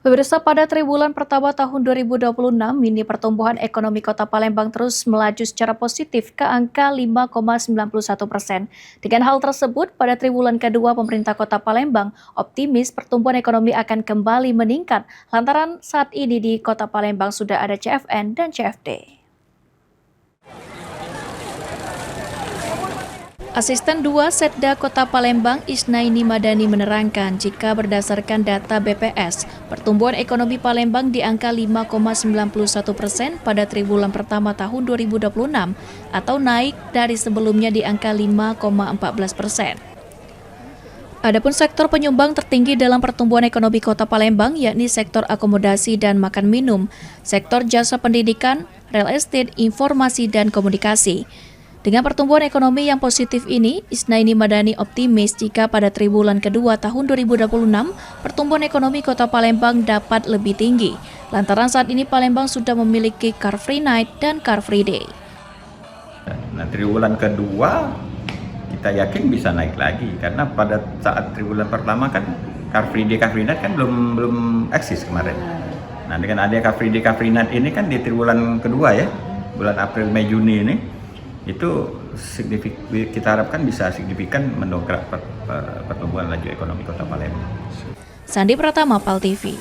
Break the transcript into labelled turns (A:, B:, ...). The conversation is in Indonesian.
A: Pemirsa, pada triwulan pertama tahun 2026, ini pertumbuhan ekonomi Kota Palembang terus melaju secara positif ke angka 5,91%. Dengan hal tersebut, pada triwulan kedua pemerintah Kota Palembang optimis pertumbuhan ekonomi akan kembali meningkat lantaran saat ini di Kota Palembang sudah ada CFN dan CFD. Asisten 2 Setda Kota Palembang Isnaini Madani menerangkan jika berdasarkan data BPS, pertumbuhan ekonomi Palembang di angka 5,91% pada triwulan pertama tahun 2026 atau naik dari sebelumnya di angka 5,14%. Adapun sektor penyumbang tertinggi dalam pertumbuhan ekonomi Kota Palembang yakni sektor akomodasi dan makan minum, sektor jasa pendidikan, real estate, informasi dan komunikasi. Dengan pertumbuhan ekonomi yang positif ini, Isnaini Madani optimis jika pada triwulan kedua tahun 2026, pertumbuhan ekonomi Kota Palembang dapat lebih tinggi, lantaran saat ini Palembang sudah memiliki Car Free Night dan Car Free Day.
B: Nah, triwulan kedua kita yakin bisa naik lagi, karena pada saat triwulan pertama kan Car Free Day, Car Free Night kan belum eksis kemarin. Nah, dengan adanya Car Free Day, Car Free Night ini kan di triwulan kedua ya, bulan April, Mei, Juni ini, itu kita harapkan bisa signifikan mendongkrak pertumbuhan laju ekonomi Kota Palembang.
A: Sandi Pratama, PAL TV.